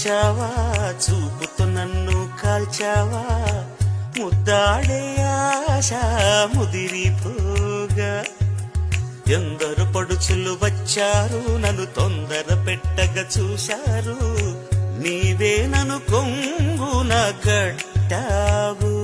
వచ్చావా, చూపుతో నన్ను కాల్చావా, ముద్దాడే ఆశ ముదిరిపోగా. ఎందరు పడుచులు వచ్చారు, నన్ను తొందర పెట్టగా చూశారు, నీవే నన్ను కొంగున కట్టావు.